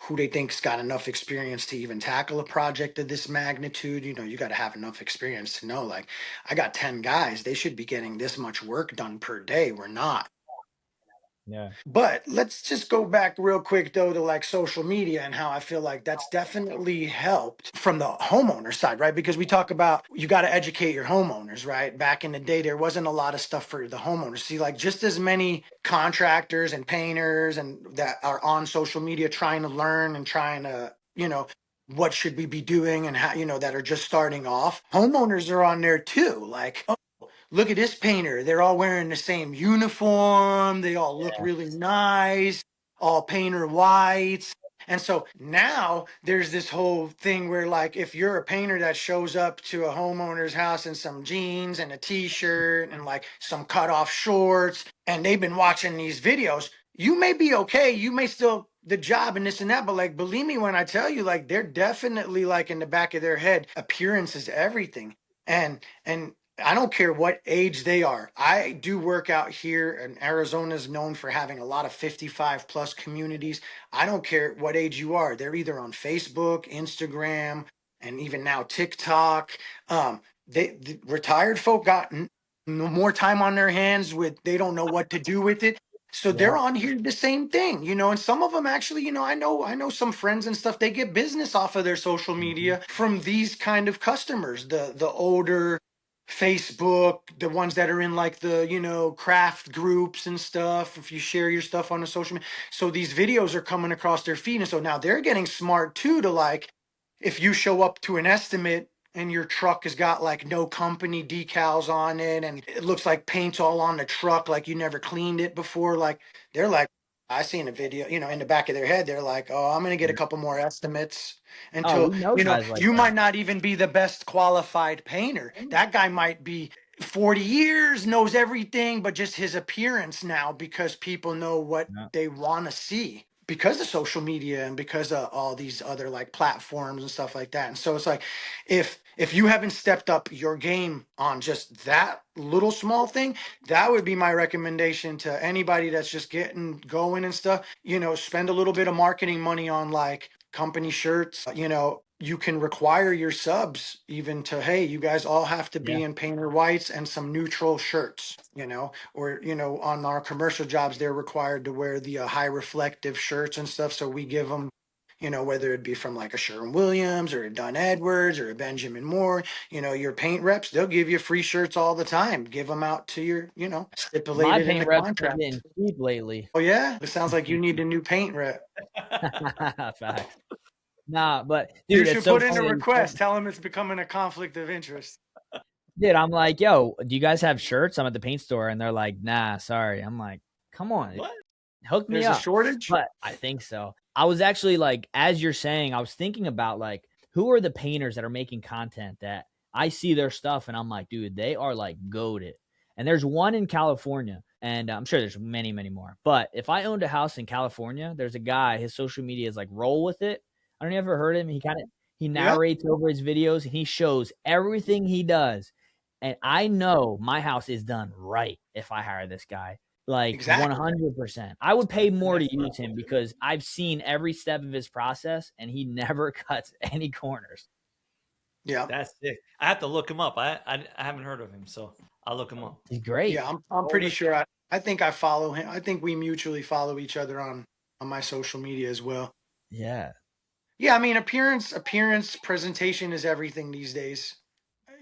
Speaker 3: who they think's got enough experience to even tackle a project of this magnitude. You got to have enough experience to know, like, I got 10 guys. They should be getting this much work done per day. We're not.
Speaker 1: Yeah.
Speaker 3: But let's just go back real quick though to like social media and how I feel like that's definitely helped from the homeowner side, right? Because we talk about you got to educate your homeowners, right? Back in the day, there wasn't a lot of stuff for the homeowners. See, like just as many contractors and painters and that are on social media trying to learn and trying to, what should we be doing and how, that are just starting off. Homeowners are on there too. Like, look at this painter. They're all wearing the same uniform. They all look really nice, all painter whites. And so now there's this whole thing where, like, if you're a painter that shows up to a homeowner's house in some jeans and a t shirt and like some cut off shorts, and they've been watching these videos, you may be okay. You may still the job and this and that, but like, believe me when I tell you, like, they're definitely like in the back of their head, appearance is everything. And I don't care what age they are. I do work out here, and Arizona is known for having a lot of 55 plus communities. I don't care what age you are. They're either on Facebook, Instagram, and even now TikTok. The retired folk got more time on their hands with they don't know what to do with it. So they're
Speaker 1: Yeah.
Speaker 3: on here the same thing, and some of them actually, I know some friends and stuff, they get business off of their social media from these kind of customers, the older Facebook, the ones that are in like the, craft groups and stuff. If you share your stuff on the social media. So these videos are coming across their feed. And so now they're getting smart too to like, if you show up to an estimate and your truck has got like no company decals on it and it looks like paint's all on the truck, like you never cleaned it before, like they're like, I seen a video, in the back of their head, they're like, oh, I'm going to get a couple more estimates
Speaker 1: Oh,
Speaker 3: until,
Speaker 1: we know guys like
Speaker 3: you
Speaker 1: that.
Speaker 3: might not even be the best qualified painter. That guy might be 40 years, knows everything, but just his appearance now because people know what
Speaker 1: Yeah.
Speaker 3: they want to see because of social media and because of all these other like platforms and stuff like that. And so it's like if you haven't stepped up your game on just that little small thing, that would be my recommendation to anybody that's just getting going and stuff. Spend a little bit of marketing money on like company shirts. You can require your subs even to, hey, you guys all have to
Speaker 1: Yeah.
Speaker 3: be in painter whites and some neutral shirts, or, on our commercial jobs, they're required to wear the high reflective shirts and stuff. So we give them, whether it be from like a Sherwin-Williams or a Dunn Edwards or a Benjamin Moore, your paint reps, they'll give you free shirts all the time. Give them out to your,
Speaker 1: My
Speaker 3: stipulated in the
Speaker 1: paint reps been
Speaker 3: contract.
Speaker 1: getting cheap lately.
Speaker 3: Oh yeah, it sounds like you need a new paint rep.
Speaker 1: Facts. Nah, but
Speaker 3: You
Speaker 1: dude, it's
Speaker 3: should
Speaker 1: so
Speaker 3: put in a
Speaker 1: funny that you said
Speaker 3: request. Tell them it's becoming a conflict of interest.
Speaker 1: dude, I'm like, yo, do you guys have shirts? I'm at the paint store and they're like, nah, sorry. I'm like, come on,
Speaker 2: What?
Speaker 1: hook me
Speaker 3: There's a
Speaker 1: up.
Speaker 3: shortage.
Speaker 1: But I think so. I was actually like, as you're saying, I was thinking about like, who are the painters that are making content that I see their stuff and I'm like, dude, they are like goated. And there's one in California, and I'm sure there's many, many more. But if I owned a house in California, there's a guy, his social media is like Roll With It. I don't know if you ever heard him. He
Speaker 3: Yeah,
Speaker 1: narrates over his videos and he shows everything he does. And I know my house is done right if I hire this guy. Like
Speaker 3: exactly.
Speaker 1: 100%. I would pay more to use him because I've seen every step of his process and he never cuts any corners.
Speaker 3: Yeah,
Speaker 2: That's sick. I have to look him up. I haven't heard of him, so I'll look him up.
Speaker 1: He's great.
Speaker 3: yeah. I'm pretty sure. I think I follow him. I think we mutually follow each other on my social media as well.
Speaker 1: Yeah.
Speaker 3: Yeah, I mean, appearance, presentation is everything these days.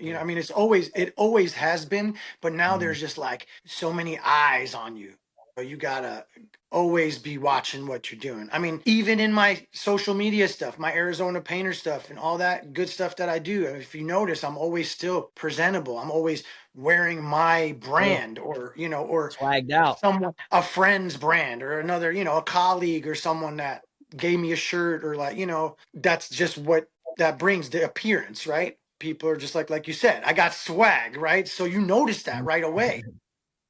Speaker 3: I mean, it always has been, but now
Speaker 1: Mhm.
Speaker 3: there's just like so many eyes on you. So you gotta always be watching what you're doing. I mean, even in my social media stuff, my Arizona painter stuff and all that good stuff that I do, if you notice, I'm always still presentable. I'm always wearing my brand or
Speaker 1: Swagged out.
Speaker 3: someone, a friend's brand or another, a colleague or someone that gave me a shirt or like, that's just what that brings the appearance, right? People are just like you said, I got swag, right? So you notice that right away.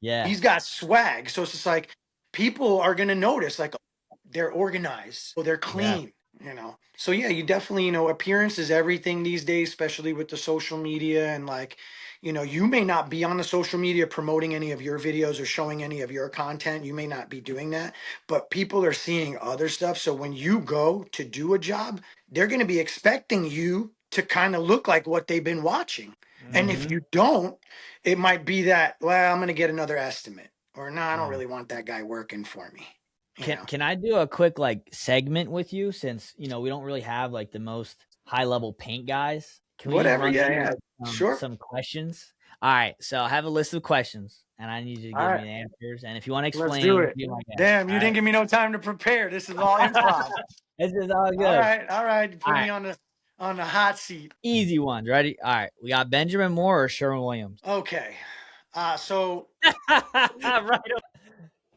Speaker 1: Yeah.
Speaker 3: He's got swag. So it's just like people are going to notice, like they're organized, so they're clean, So yeah, you definitely, appearance is everything these days, especially with the social media and like, you may not be on the social media promoting any of your videos or showing any of your content. You may not be doing that, but people are seeing other stuff. So when you go to do a job, they're going to be expecting you to kind of look like what they've been watching. And if
Speaker 1: Mhm.
Speaker 3: you don't, it might be that, well, I'm going to get another estimate or no, I don't
Speaker 1: Yeah.
Speaker 3: really want that guy working for me.
Speaker 1: Can I do a quick like segment with you, since we don't really have like the most high level paint guys? Can we
Speaker 3: Whatever.
Speaker 1: run
Speaker 3: Yeah,
Speaker 1: through
Speaker 3: yeah.
Speaker 1: like,
Speaker 3: Sure.
Speaker 1: some questions? All right, so I have a list of questions, and I need you to
Speaker 3: All
Speaker 1: give
Speaker 3: right.
Speaker 1: me the answers. And if you want to
Speaker 3: Let's
Speaker 1: explain,
Speaker 3: do it.
Speaker 1: be my guest.
Speaker 3: Damn, you
Speaker 1: All
Speaker 3: didn't
Speaker 1: right?
Speaker 3: give me no time to prepare. This is all improv.
Speaker 1: This is all good.
Speaker 3: All right. You
Speaker 1: All
Speaker 3: put me
Speaker 1: right,
Speaker 3: on the hot seat.
Speaker 1: easy ones. Ready? All right, we got Benjamin Moore or Sherwin Williams.
Speaker 3: Okay. So
Speaker 1: Right.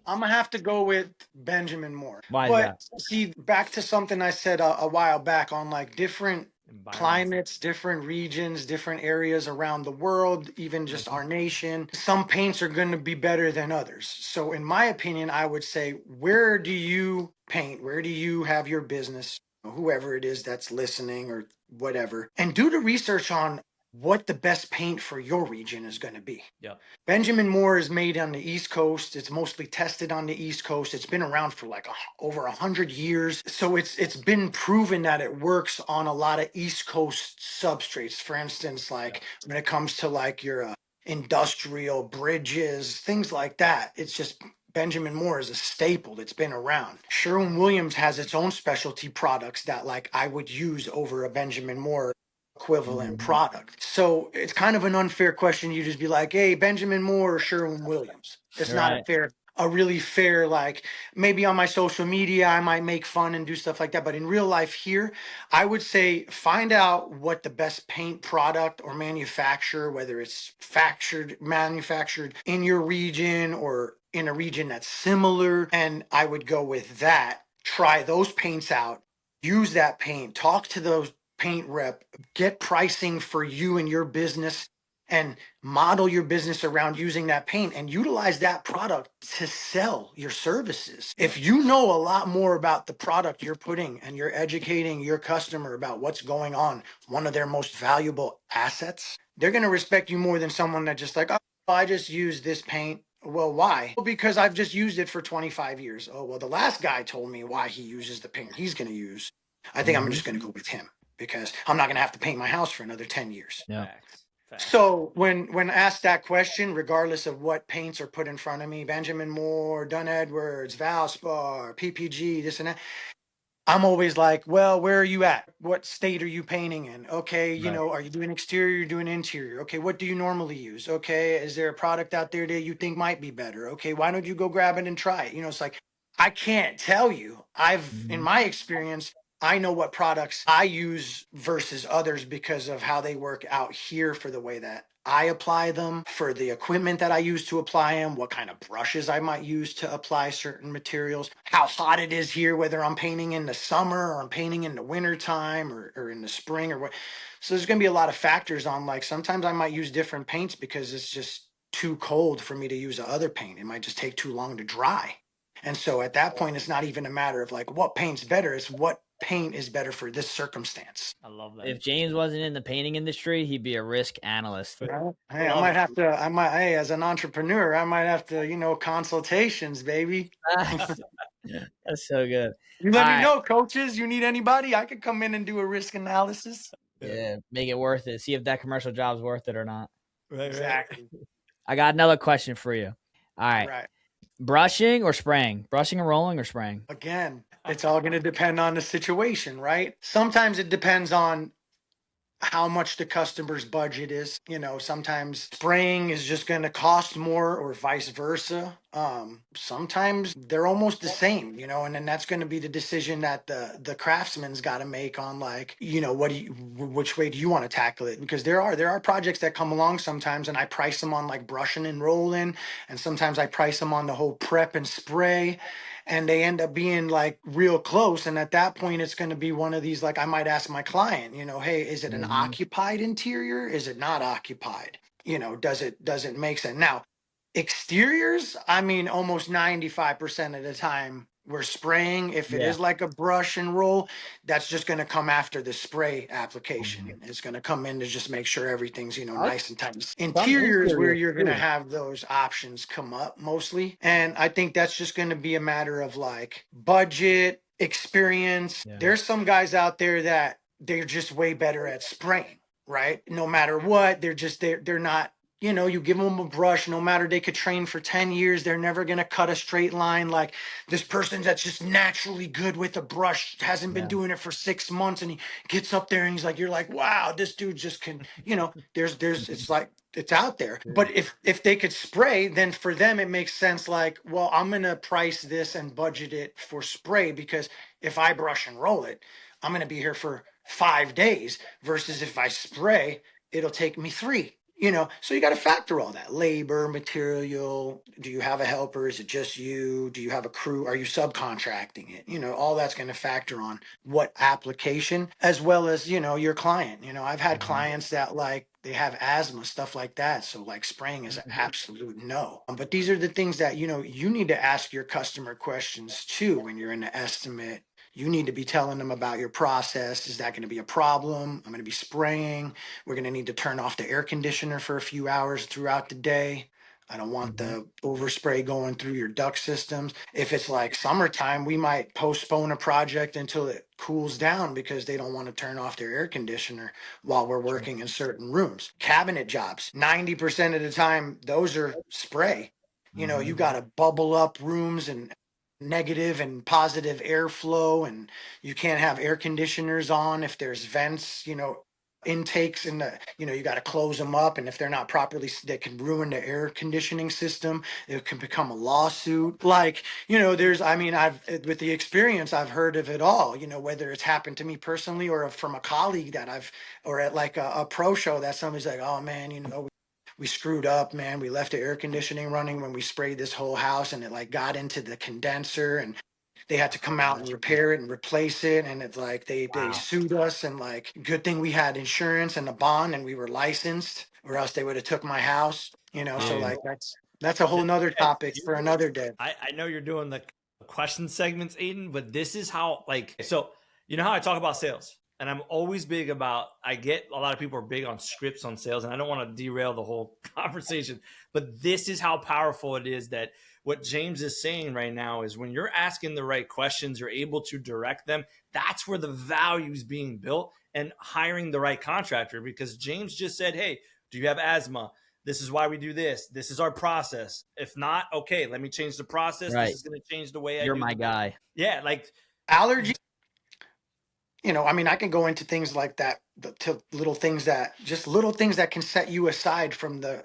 Speaker 3: I'm gonna have to go with Benjamin Moore.
Speaker 1: Why is
Speaker 3: But
Speaker 1: that?
Speaker 3: see, back to something I said a while back on like different
Speaker 2: Environments.
Speaker 3: climates, different regions, different areas around the world, even just our nation. Some paints are going to be better than others. So, in my opinion, I would say, where do you paint? Where do you have your business? Whoever it is that's listening or whatever, and do the research on what the best paint for your region is going to be.
Speaker 2: Yep.
Speaker 3: Benjamin Moore is made on the East Coast. It's mostly tested on the East Coast. It's been around for like over 100 years. So it's been proven that it works on a lot of East Coast substrates. For instance, like when it comes to like your industrial bridges, things like that. It's just Benjamin Moore is a staple. It's been around. Sherwin-Williams has its own specialty products that like I would use over a Benjamin Moore equivalent product. So it's kind of an unfair question. You just be like, hey, Benjamin Moore or Sherwin-Williams. It's not a really fair, like maybe on my social media, I might make fun and do stuff like that. But in real life here, I would say find out what the best paint product or manufacturer, whether it's manufactured in your region or in a region that's similar. And I would go with that. Try those paints out. Use that paint. Talk to those paint rep, get pricing for you and your business, and model your business around using that paint and utilize that product to sell your services. If you know a lot more about the product you're putting and you're educating your customer about what's going on, one of their most valuable assets, they're going to respect you more than someone that just like, oh, I just use this paint. Well, why? Well, because I've just used it for 25 years. Oh, well, the last guy told me why he uses the paint he's going to use. I think I'm just going to go with him, because I'm not going to have to paint my house for another 10 years.
Speaker 1: Yeah.
Speaker 2: Facts.
Speaker 3: So when asked that question, regardless of what paints are put in front of me, Benjamin Moore, Dunn Edwards, Valspar, PPG, this and that, I'm always like, well, where are you at? What state are you painting in? Okay,
Speaker 1: Right.
Speaker 3: are you doing exterior? You're doing interior. Okay, what do you normally use? Okay, is there a product out there that you think might be better? Okay, why don't you go grab it and try it? It's like, I can't tell you. In my experience, I know what products I use versus others because of how they work out here, for the way that I apply them, for the equipment that I use to apply them, what kind of brushes I might use to apply certain materials, how hot it is here, whether I'm painting in the summer or I'm painting in the winter time or in the spring or what. So there's going to be a lot of factors on, like, sometimes I might use different paints because it's just too cold for me to use the other paint. It might just take too long to dry. And so at that point, it's not even a matter of like what paint's better. It's what paint is better for this circumstance.
Speaker 2: I love that.
Speaker 1: If James wasn't in the painting industry, he'd be a risk analyst.
Speaker 3: Hey, hey, as an entrepreneur, I might have to, consultations, baby.
Speaker 1: That's so good.
Speaker 3: You let me know, coaches. You need anybody? I could come in and do a risk analysis.
Speaker 1: Yeah, make it worth it. See if that commercial job's worth it or not.
Speaker 2: Right,
Speaker 3: Exactly.
Speaker 1: I got another question for you. All right.
Speaker 3: Right.
Speaker 1: Brushing or spraying? Brushing and rolling or spraying?
Speaker 3: Again, it's all going to depend on the situation, right? Sometimes it depends on how much the customer's budget is. Sometimes spraying is just going to cost more, or vice versa. Sometimes they're almost the same, and then that's going to be the decision that the craftsman's got to make on, like, which way do you want to tackle it? Because there are projects that come along sometimes, and I price them on like brushing and rolling, and sometimes I price them on the whole prep and spray, and they end up being like real close. And at that point, it's going to be one of these, like, I might ask my client, hey, is it an occupied interior? Is it not occupied? Does it make sense? Now, exteriors, I mean, almost 95% of the time we're spraying. If it is like a brush and roll, that's just going to come after the spray application. It's going to come in to just make sure everything's, nice and tight. Interiors, where you're going to have those options come up mostly. And I think that's just going to be a matter of like budget, experience.
Speaker 1: Yeah.
Speaker 3: There's some guys out there that they're just way better at spraying, right? No matter what, they're not You know, you give them a brush, no matter they could train for 10 years, they're never going to cut a straight line. Like this person that's just naturally good with a brush hasn't been
Speaker 1: Yeah.
Speaker 3: doing it for 6 months, and he gets up there and he's like, you're like, wow, this dude just can, you know, it's like, it's out there. But if they could spray, then for them it makes sense. Like, well, I'm going to price this and budget it for spray, because if I brush and roll it, I'm going to be here for 5 days, versus if I spray, it'll take me 3. You know, so you got to factor all that: labor, material. Do you have a helper? Is it just you? Do you have a crew? Are you subcontracting it? You know, all that's going to factor on what application, as well as, you know, your client. You know, I've had clients that like they have asthma, stuff like that. So like spraying is an absolute no. But these are the things that, you know, you need to ask your customer questions too when you're in the estimate. You need to be telling them about your process. Is that going to be a problem? I'm going to be spraying. We're going to need to turn off the air conditioner for a few hours throughout the day. I don't want the overspray going through your duct systems. If it's like summertime, we might postpone a project until it cools down, because they don't want to turn off their air conditioner while we're working in certain rooms. Cabinet jobs, 90% of the time, those are spray. You know, you got to bubble up rooms and negative and positive airflow, and you can't have air conditioners on if there's vents, you know, intakes in the, you know, you got to close them up, and if they're not properly, they can ruin the air conditioning system. It can become a lawsuit. Like, you know, there's, I mean, I've, with the experience, I've heard of it all, you know, whether it's happened to me personally or from a colleague that I've, or at like a pro show that somebody's like, oh man, you know, we screwed up, man. We left the air conditioning running when we sprayed this whole house, and it like got into the condenser, and they had to come out and repair it and replace it. And it's like they sued us, and like, good thing we had insurance and a bond and we were licensed, or else they would have took my house, you know. So
Speaker 2: Dude.
Speaker 3: like that's a whole nother topic for another day.
Speaker 2: I know you're doing the question segments, Aiden, but this is how, like, so you know how I talk about sales, and I'm always big about, I get a lot of people are big on scripts on sales, and I don't want to derail the whole conversation, but this is how powerful it is, that what James is saying right now is when you're asking the right questions, you're able to direct them. That's where the value is being built, and hiring the right contractor, because James just said, hey, do you have asthma? This is why we do this. This is our process. If not, okay, let me change the process.
Speaker 1: Right.
Speaker 2: This is going to change the way
Speaker 1: You're
Speaker 2: I do
Speaker 1: my guy.
Speaker 2: Yeah, like
Speaker 3: Allergy, you know, I mean, I can go into things like that, to little things that, just little things that can set you aside from the,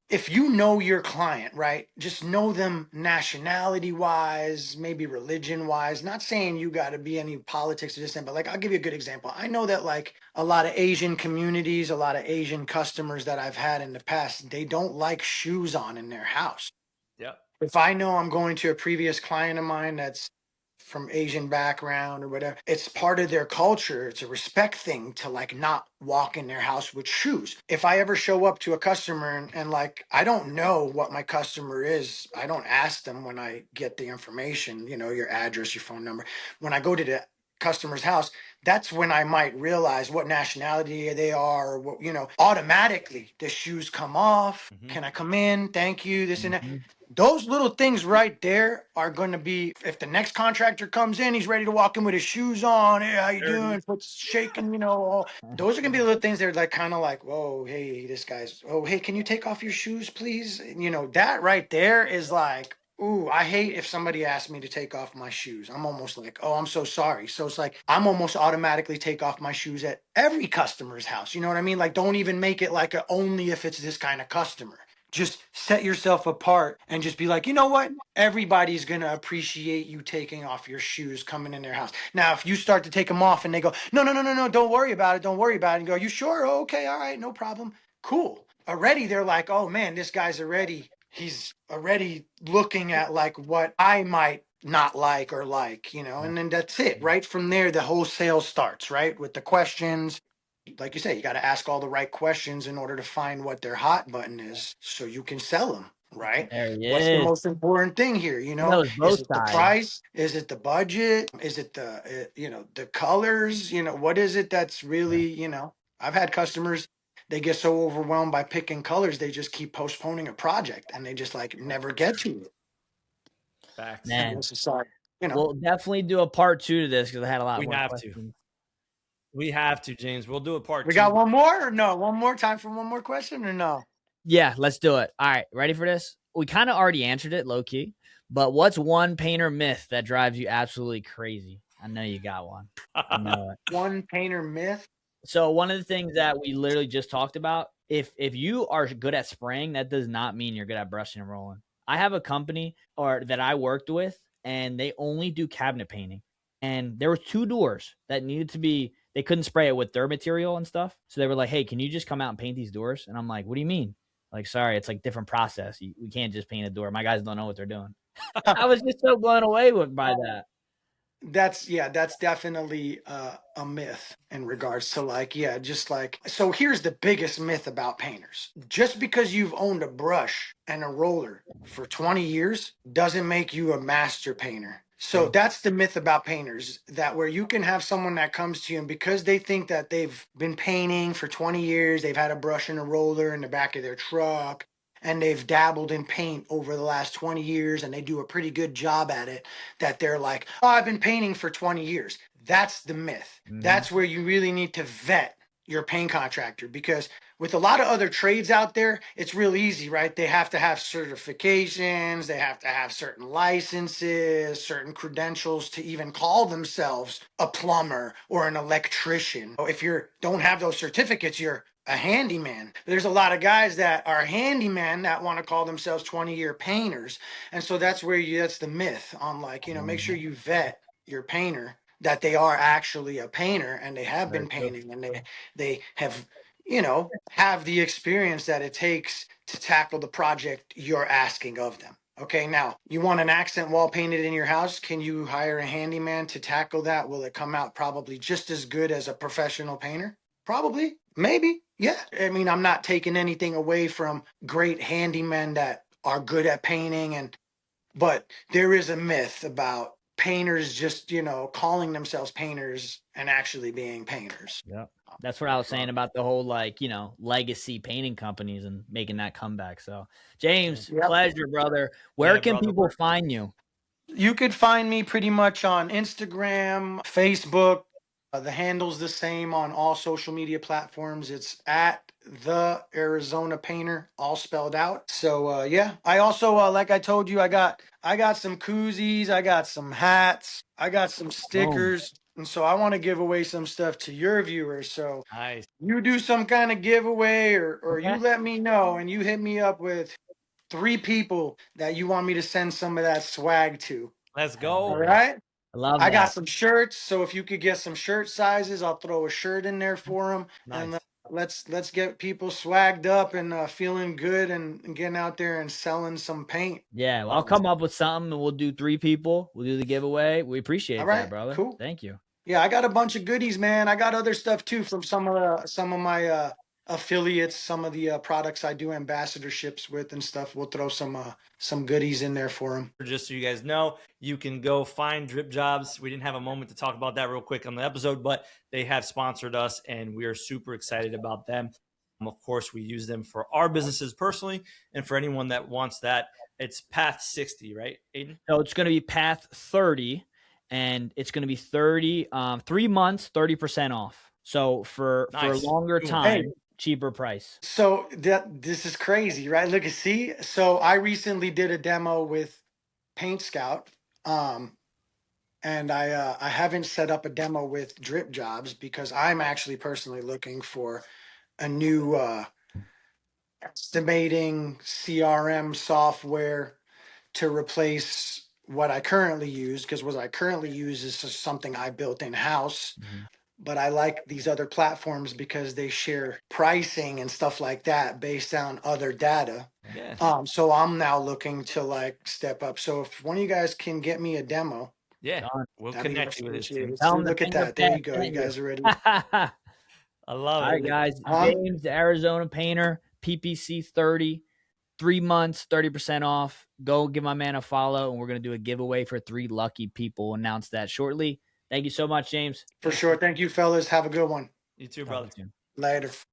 Speaker 3: if you know your client, right? Just know them nationality wise, maybe religion wise. Not saying you got to be any politics or this, but like, I'll give you a good example. I know that like a lot of Asian communities, a lot of Asian customers that I've had in the past, they don't like shoes on in their house.
Speaker 2: yeah.
Speaker 3: If I know I'm going to a previous client of mine that's from Asian background or whatever, it's part of their culture. It's a respect thing to like not walk in their house with shoes. If I ever show up to a customer and like, I don't know what my customer is, I don't ask them when I get the information, you know, your address, your phone number. When I go to the customer's house, that's when I might realize what nationality they are, or what, you know, automatically the shoes come off. Can I come in? Thank you. This and that. Those little things right there are going to be, if the next contractor comes in, he's ready to walk in with his shoes on. Hey, how you doing? What's shaking? You know, those are going to be the little things that are like kind of like, whoa, hey, this guy's, oh, hey, can you take off your shoes, please? You know, that right there is like, ooh, I hate if somebody asks me to take off my shoes. I'm almost like, oh, I'm so sorry. So it's like, I'm almost automatically take off my shoes at every customer's house. You know what I mean? Like, don't even make it like a only if it's this kind of customer. Just set yourself apart and just be like, you know what? Everybody's going to appreciate you taking off your shoes coming in their house. Now, if you start to take them off and they go, no, no, no, no, no, don't worry about it. Don't worry about it. And go, you sure? Oh, okay. All right. No problem. Cool. Already they're like, oh man, this guy's already, he's already looking at like what I might not like or like, you know, and then that's it. Right from there, the whole sale starts, right? With the questions. Like you say, you got to ask all the right questions in order to find what their hot button is so you can sell them, right?
Speaker 1: There he
Speaker 3: What's the
Speaker 1: is.
Speaker 3: most important thing here? You know,
Speaker 1: knows both
Speaker 3: is it the
Speaker 1: sides.
Speaker 3: price? Is it the budget? Is it the, you know, the colors? You know, what is it that's really, you know, I've had customers, they get so overwhelmed by picking colors, they just keep postponing a project and they just like never get to it.
Speaker 2: Facts.
Speaker 1: Man,
Speaker 3: Sorry. You know,
Speaker 1: we'll definitely do a part 2 to this because I had a lot
Speaker 2: We
Speaker 1: more
Speaker 2: have
Speaker 1: questions.
Speaker 2: to. We have to, James. We'll do a part
Speaker 3: we
Speaker 2: 2.
Speaker 3: got one more or no? One more time for one more question or no?
Speaker 1: Yeah, let's do it. All right, ready for this? We kind of already answered it low key, but what's one painter myth that drives you absolutely crazy? I know you got one. I know it.
Speaker 3: One painter myth.
Speaker 1: So one of the things that we literally just talked about, if you are good at spraying, that does not mean you're good at brushing and rolling. I have a company that I worked with, and they only do cabinet painting. And there were 2 doors that needed to be, they couldn't spray it with their material and stuff. So they were like, hey, can you just come out and paint these doors? And I'm like, what do you mean? Like, sorry, it's like different process. We can't just paint a door. My guys don't know what they're doing. I was just so blown away by that.
Speaker 3: That's definitely a myth in regards to so here's the biggest myth about painters. Just because you've owned a brush and a roller for 20 years doesn't make you a master painter. So that's the myth about painters, that where you can have someone that comes to you and because they think that they've been painting for 20 years, they've had a brush and a roller in the back of their truck, and they've dabbled in paint over the last 20 years and they do a pretty good job at it, that they're like, oh, I've been painting for 20 years. That's the myth. That's where you really need to vet your paint contractor, because with a lot of other trades out there, it's real easy, right? They have to have certifications, they have to have certain licenses, certain credentials to even call themselves a plumber or an electrician. If you don't have those certificates, you're a handyman. There's a lot of guys that are handyman that want to call themselves 20-year painters. And so that's that's the myth on make sure you vet your painter, that they are actually a painter and they have been painting and they have, have the experience that it takes to tackle the project you're asking of them. Okay, now you want an accent wall painted in your house. Can you hire a handyman to tackle that? Will it come out probably just as good as a professional painter? Probably, maybe. Yeah. I mean, I'm not taking anything away from great handymen that are good at painting, but there is a myth about painters just, calling themselves painters and actually being painters.
Speaker 1: Yeah. That's what I was saying about the whole legacy painting companies and making that comeback. So, James, pleasure, brother. Where can people find you?
Speaker 3: You could find me pretty much on Instagram, Facebook. The handle's the same on all social media platforms. It's at the Arizona Painter, all spelled out. So yeah, I also like I told you, I got some koozies, I got some hats, I got some stickers. And so I want to give away some stuff to your viewers. So
Speaker 2: nice.
Speaker 3: You do some kind of giveaway or you let me know and you hit me up with 3 people that you want me to send some of that swag to.
Speaker 2: Let's go.
Speaker 3: All right.
Speaker 1: I love that.
Speaker 3: I got some shirts, so if you could get some shirt sizes, I'll throw a shirt in there for them. Nice. And let's get people swagged up and feeling good and getting out there and selling some paint.
Speaker 1: Yeah, well, I'll come up with something and we'll do 3 people. We'll do the giveaway. We appreciate that, brother. Cool. Thank you.
Speaker 3: Yeah, I got a bunch of goodies, man. I got other stuff too from some of my affiliates, some of the products I do ambassadorships with and stuff. We'll throw some goodies in there for them.
Speaker 2: Just so you guys know, you can go find Drip Jobs. We didn't have a moment to talk about that real quick on the episode, but they have sponsored us and we are super excited about them. Of course, we use them for our businesses personally, and for anyone that wants that, it's Path 60, right, Aiden?
Speaker 1: No, it's going to be Path 30, and it's going to be 3 months, 30% off. So for a longer time. Hey. Cheaper price.
Speaker 3: So this is crazy, right? Look, see. So I recently did a demo with Paint Scout, and I haven't set up a demo with Drip Jobs because I'm actually personally looking for a new estimating CRM software to replace what I currently use, because what I currently use is something I built in house. Mm-hmm. But I like these other platforms because they share pricing and stuff like that based on other data. Yeah. So I'm now looking to step up. So if one of you guys can get me a demo,
Speaker 2: we'll connect you with this team.
Speaker 3: Look at that. There you go. You guys are ready.
Speaker 2: I love it.
Speaker 1: All right, guys. James, the Arizona Painter, PPC 30, 3 months, 30% off. Go give my man a follow, and we're going to do a giveaway for 3 lucky people. Announce that shortly. Thank you so much, James.
Speaker 3: For sure. Thank you, fellas. Have a good one.
Speaker 2: You too, brother.
Speaker 3: Later.